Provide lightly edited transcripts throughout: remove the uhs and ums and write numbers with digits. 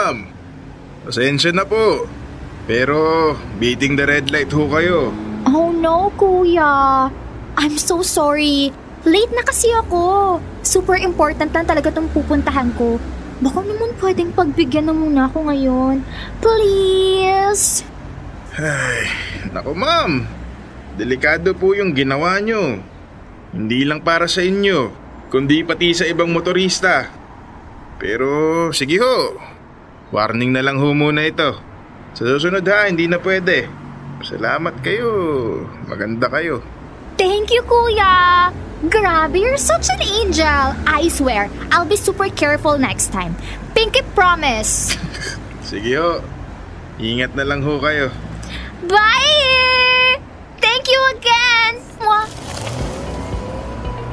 ma'am. Pasensya na po. Pero beating the red light ho kayo. Oh no, kuya. I'm so sorry. Late na kasi ako. Super important lang talaga tong pupuntahan ko. Baka naman pwedeng pagbigyan na muna ako ngayon. Please. Ay, naku ma'am. Delikado po yung ginawa nyo. Hindi lang para sa inyo, kundi pati sa ibang motorista. Pero sige ho. Warning na lang ho muna ito. Sa susunod ha, hindi na pwede. Salamat kayo. Maganda kayo. Thank you, kuya. Grabe, you're such an angel. I swear, I'll be super careful next time. Pinky promise. Sige ho. Ingat na lang ho kayo. Bye! Thank you again. Mwah.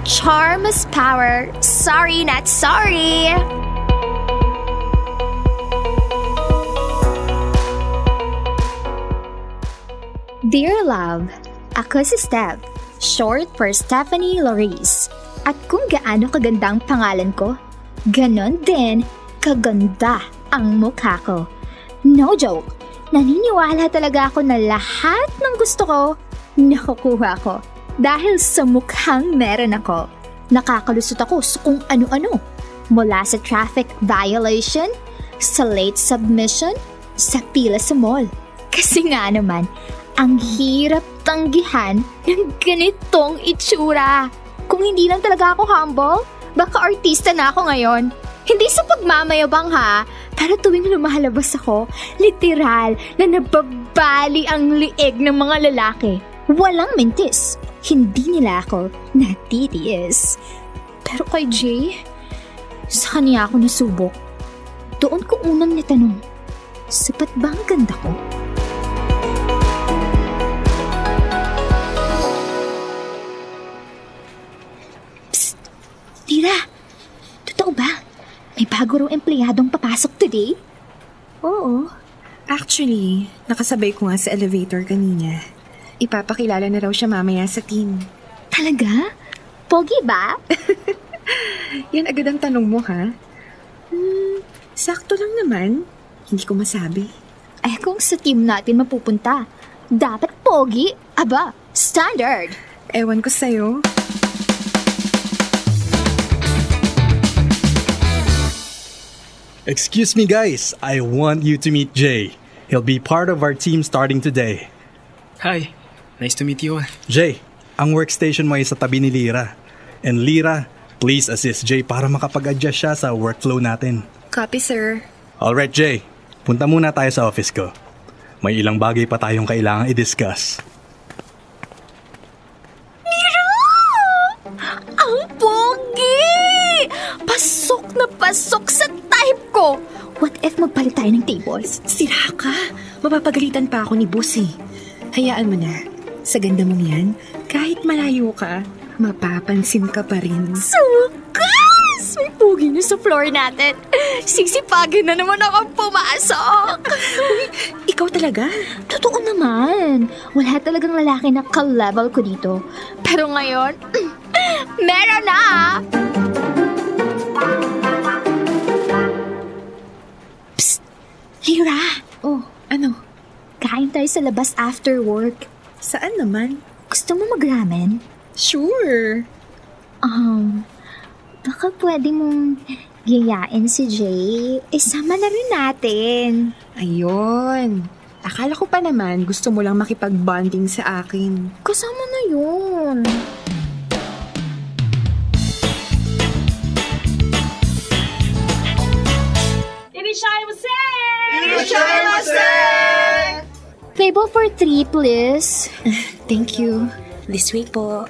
Charm is power. Sorry, not sorry. Dear Love, ako si Steph, short for Stephanie Loris. At kung gaano kaganda ang pangalan ko, ganon din kaganda ang mukha ko. No joke, naniniwala talaga ako na lahat ng gusto ko, nakukuha ko. Dahil sa mukhang meron ako, nakakalusot ako sa kung ano-ano. Mula sa traffic violation, sa late submission, sa pila sa mall. Kasi nga naman, ang hirap tanggihan ng ganitong itsura. Kung hindi lang talaga ako humble, baka artista na ako ngayon. Hindi sa pagmamayabang ha, pero tuwing lumalabas ako, literal na nababali ang liig ng mga lalaki. Walang mintis. Hindi nila ako natitiis. Pero kay Jay, sa kanya ako nasubok. Doon ko unang natanong, sapat ba ang ganda ko? Psst! Tira! Totoo ba? May bago raw empleyadong papasok today? Oo. Actually, nakasabay ko nga sa elevator kanina. Ipapakilala na raw siya mamaya sa team. Talaga? Pogi ba? Yan agad ang tanong mo, ha? Sakto lang naman. Hindi ko masabi. Ay, kung sa team natin mapupunta, dapat pogi. Aba, standard. Ewan ko sa'yo. Excuse me guys, I want you to meet Jay. He'll be part of our team starting today. Hi, nice to meet you all. Jay, ang workstation mo ay sa tabi ni Lyra. And Lyra, please assist Jay para makapag-adjust siya sa workflow natin. Copy, sir. Alright Jay, punta muna tayo sa office ko. May ilang bagay pa tayong kailangang i-discuss. Lyra! Ang pogi! Pasok na pasok sa type ko! What if magpalit tayo ng tables? Sira ka. Mapapagalitan pa ako ni boss eh. Hayaan mo na. Sa ganda mong yan, kahit malayo ka, mapapansin ka pa rin. Sukas! May pogi na sa floor natin. Sisipagin na naman ako pumasok. Uy, ikaw talaga? Totoo naman. Wala talagang lalaki na ka-level ko dito. Pero ngayon, meron na! Psst! Lyra! Oh, ano? Kain tayo sa labas after work. Saan naman? Gusto mo mag-ramen? Sure. Baka pwede mong yayain si Jay. Isama na rin natin. Ayun. Akala ko pa naman gusto mo lang makipag-bonding sa akin. Kasama na yun. Table for 3, please. Thank you. This way po.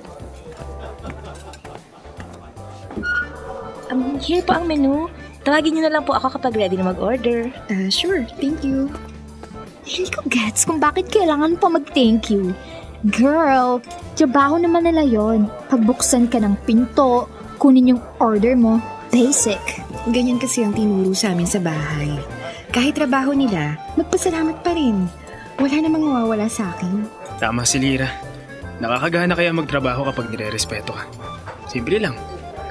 Here po ang menu. Tawagin niyo na lang po ako kapag ready na mag-order. Sure. Thank you. Hindi ko gets kung bakit kailangan pa mag-thank you. Girl, trabaho naman nila yon. Pagbuksan ka ng pinto, kunin yung order mo. Basic. Ganyan kasi ang tinuro sa amin sa bahay. Kahit trabaho nila, magpasalamat pa rin. Wala namang mawawala sa akin. Tama si Lyra. Nakakagana kaya magtrabaho kapag nire-respeto ka. Simple lang,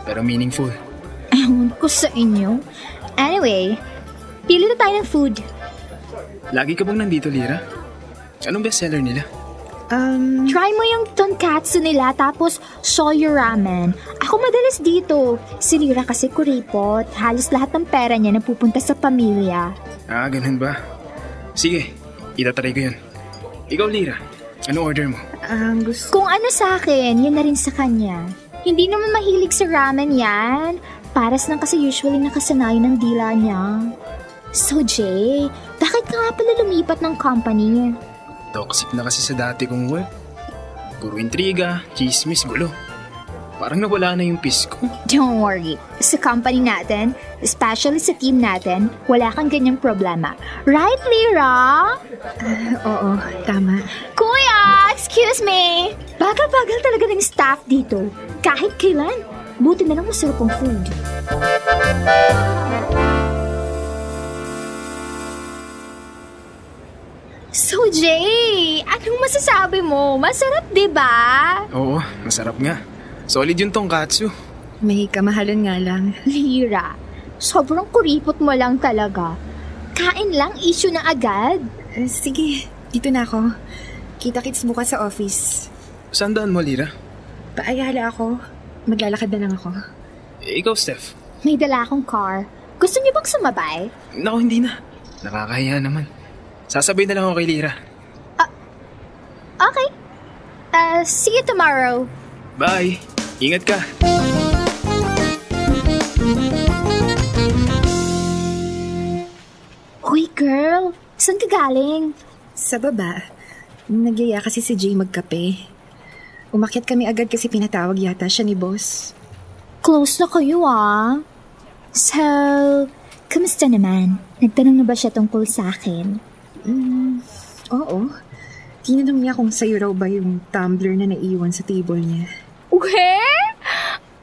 pero meaningful. Ewan ko sa inyo. Anyway, Pili na tayo ng food. Lagi ka bang nandito, Lira? Anong bestseller nila? Try mo yung tonkatsu nila tapos soya ramen. Ako madalas dito. Si Lira kasi kuripot. Halos lahat ng pera niya napupunta sa pamilya. Ah, ganun ba? Sige, itatry ko yun. Ikaw, Lira, ano order mo? Kung ano sa akin, yun na rin sa kanya. Hindi naman mahilig sa ramen yan. Paras lang kasi usually nakasanayan ng dila niya. So Jay, bakit ka nga pala lumipat ng company? Toxic na kasi sa dati kong work. Puro intriga, chismis, gulo. Parang nawala na yung peace ko. Don't worry. Sa company natin, especially sa team natin, wala kang ganyang problema. Right, Lira? Oo, tama. Kuya, excuse me. Bagal-bagal talaga ng staff dito. Kahit kailan. Buti na lang masarap ang food. So, Jay, anong masasabi mo? Masarap, di ba? Oo, masarap nga. Solid yung tonkatsu. May kamahalan nga lang. Lira, sobrang kuripot mo lang talaga. Kain lang, issue na agad. Sige, dito na ako. Kita-kits bukas sa office. Saan daan mo, Lira? Paayala ako. Maglalakad na lang ako. Ikaw, Steph. May dala akong car. Gusto niyo bang sumabay? Naku, hindi na. Nakakahiya naman. Sasabay na lang ako kay Lira. Okay. See you tomorrow. Bye. Ingat ka. Uy, girl. Saan ka galing? Sa baba, nagyaya kasi si Jay magkape. Umakyat kami agad kasi pinatawag yata siya ni boss. Close na kayo, ah. So, kamusta naman? Nagtanong na ba siya tungkol sa akin? Oo. Tinanong niya kung sa'yo raw ba yung tumbler na naiwan sa table niya. Where?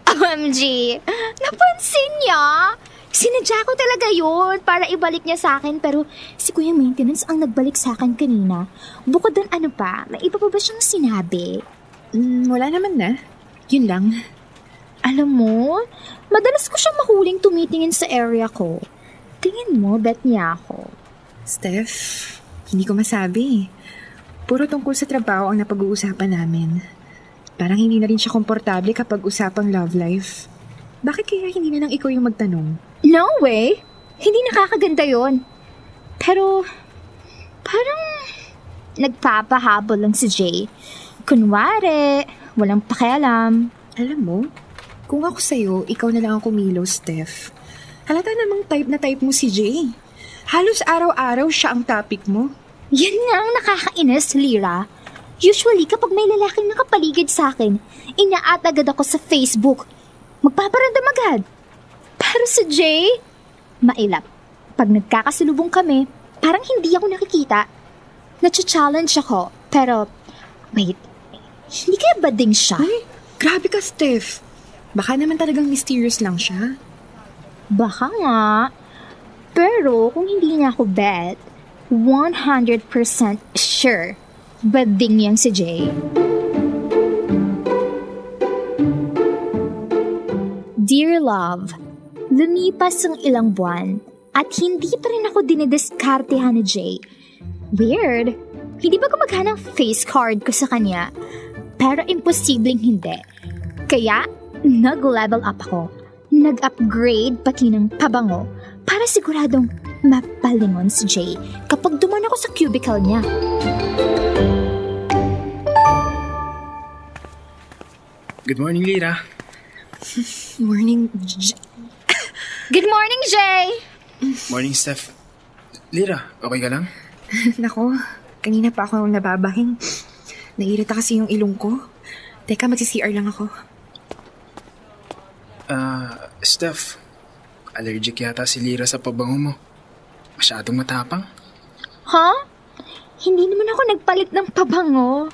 OMG! Napansin niya? Sinadya ko talaga yun para ibalik niya sa akin pero si Kuya Maintenance ang nagbalik sa akin kanina. Bukod doon ano pa, may iba pa ba siyang sinabi? Wala naman na. Yun lang. Alam mo, madalas ko siyang mahuling tumitingin sa area ko. Tingin mo, bet niya ako. Steph, hindi ko masabi. Puro tungkol sa trabaho ang napag-uusapan namin. Parang hindi na rin siya komportable kapag usapang love life. Bakit kaya hindi na lang ikaw yung magtanong? No way! Hindi nakakaganda yon. Pero, parang nagpapahabol lang si Jay. Kunwari, walang pakialam. Alam mo, kung ako sa'yo, ikaw na lang ang kumilos, Steph. Halata namang type na type mo si Jay. Halos araw-araw siya ang topic mo. Yan nga ang nakakainis, Lira. Usually, kapag may lalaking nakapaligid sa akin, ina-add agad ako sa Facebook. Magpaparandam agad. Pero si Jay, mailap. Pag nagkakasalubong kami, parang hindi ako nakikita. Nacha-challenge ako. Pero, wait, hindi kaya bading siya? Ay, grabe ka, Steph. Baka naman talagang mysterious lang siya. Baka nga. Pero kung hindi niya ako bet, 100% sure, bading yan si Jay. Dear Love, lumipas ang ilang buwan at hindi pa rin ako dinidiskartehan ni Jay. Weird. Hindi ba gumagana ang face card ko sa kanya? Pero imposibleng hindi. Kaya, nag-level up ako. Nag-upgrade pati ng pabango para siguradong mapalingon si Jay kapag duman ako sa cubicle niya. Good morning, Lira. Morning, Good morning, Jay! Morning, Steph. Lira, okay ka lang? Nako, kanina pa ako nababahing. Nairita kasi yung ilong ko. Teka, magsi-CR lang ako. Steph, allergic yata si Lira sa pabango mo. Masyadong matapang. Ha? Hindi naman ako nagpalit ng pabango.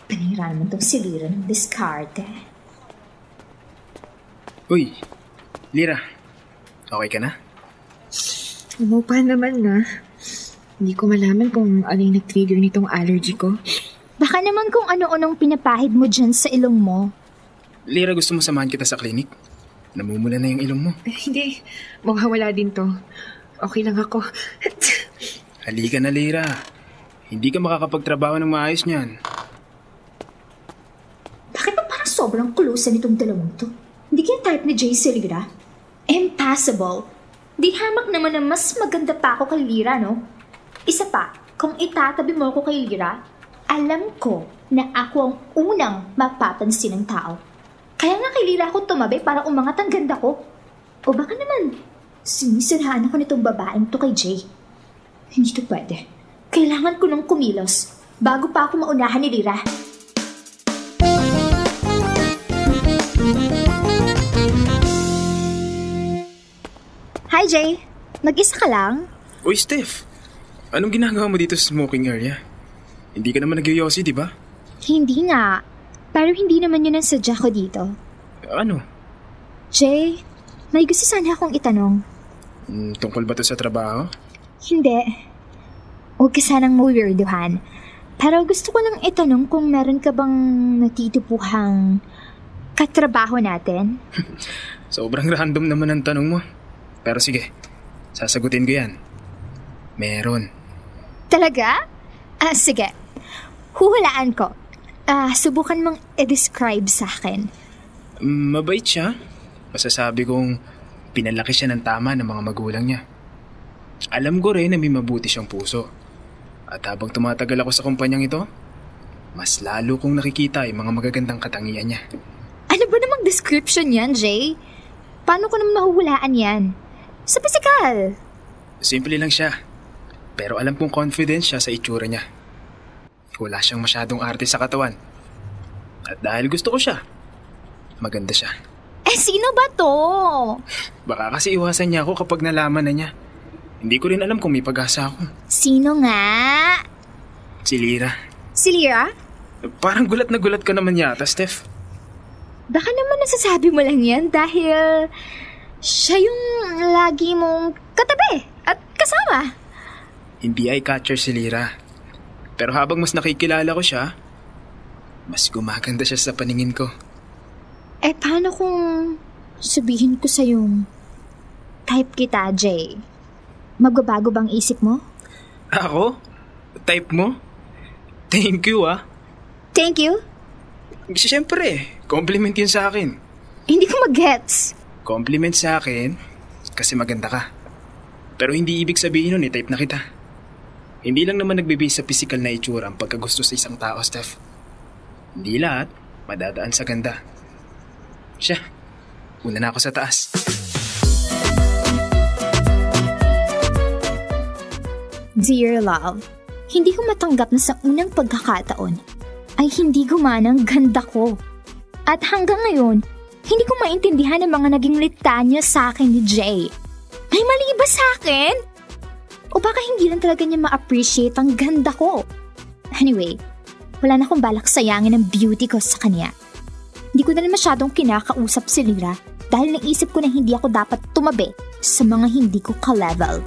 Panira naman itong si Lira ng diskarte. Uy, Lira, okay ka na? Umupa naman na. Hindi ko malaman kung ano yung nag-trigger nitong allergy ko. Baka naman kung ano-anong pinapahid mo dyan sa ilong mo. Lira, gusto mo samahan kita sa klinik? Namumula na yung ilong mo. Hindi, mawawala din to. Okay lang ako. Halika na, Lyra. Hindi ka makakapagtrabaho ng maayos niyan. Bakit ba parang sobrang kulusan itong dalawang to? Hindi kaya type ni Jay si Lyra? Impossible. Di hamak naman na mas maganda pa ako kay Lyra, no? Isa pa, kung itatabi mo ako kay Lyra, alam ko na ako ang unang mapapansin ng tao. Kaya nga kay Lyra ako tumabi para umangat ang ganda ko. O baka naman, sinisirhaan ako nitong babaeng to kay Jay. Hindi to pwede. Kailangan ko nang kumilos bago pa ako maunahan ni Lyra. Hi, Jay. Mag-isa ka lang? Uy, Steph. Anong ginagawa mo dito sa smoking area? Hindi ka naman nagyoyosi, di ba? Hindi nga. Pero hindi naman yun ang sadya ko dito. Ano? Jay, may gusto sana akong itanong. Tungkol ba to sa trabaho? Hindi. Huwag ka sanang mawirduhan. Pero gusto ko lang itanong kung meron ka bang natitipuhang katrabaho natin? Sobrang random naman ang tanong mo. Pero sige, sasagutin ko yan. Meron. Talaga? Sige. Huhulaan ko. Subukan mong i-describe sa akin. Mabait siya. Masasabi kong pinalaki siya ng tama ng mga magulang niya. Alam ko rin na may mabuti siyang puso. At habang tumatagal ako sa kumpanyang ito, mas lalo kong nakikita yung mga magagandang katangian niya. Ano ba namang description yan, Jay? Paano ko naman mahuhulaan yan? Sa pisikal. Simple lang siya. Pero alam kong confident siya sa itsura niya. Wala siyang masyadong arte sa katawan. At dahil gusto ko siya, maganda siya. Sino ba to? Baka kasi iwasan niya ako kapag nalaman na niya. Hindi ko rin alam kung may pag-asa ako. Sino nga? Si Lyra. Si Lyra? Parang gulat na gulat ka naman yata, Steph. Baka naman nasasabi mo lang yan dahil siya yung lagi mong katabi at kasama. Hindi eye-catcher si Lyra. Pero habang mas nakikilala ko siya, mas gumaganda siya sa paningin ko. Paano kung sabihin ko sa'yong type kita, Jay? Magbabago bang isip mo? Ako? Type mo? Thank you, ah. Thank you? Siyempre, compliment yun sa akin. Hindi ko mag-gets. Compliment sa akin kasi maganda ka. Pero hindi ibig sabihin nun type na kita. Hindi lang naman nagbibase sa physical na itsura ang pagkagusto sa isang tao, Steph. Hindi lahat madadaan sa ganda. Siya, una na ako sa taas. Dear love, hindi ko matanggap na sa unang pagkakataon ay hindi gumana ang ganda ko. At hanggang ngayon, hindi ko maintindihan ang mga naging litanya sa akin ni Jay. May mali ba sa akin? O baka hindi lang talaga niya ma-appreciate ang ganda ko? Anyway, wala na akong balak sayangin ang beauty ko sa kanya. Hindi ko na rin masyadong kinakausap si Lyra dahil naisip ko na hindi ako dapat tumabi sa mga hindi ko ka-level.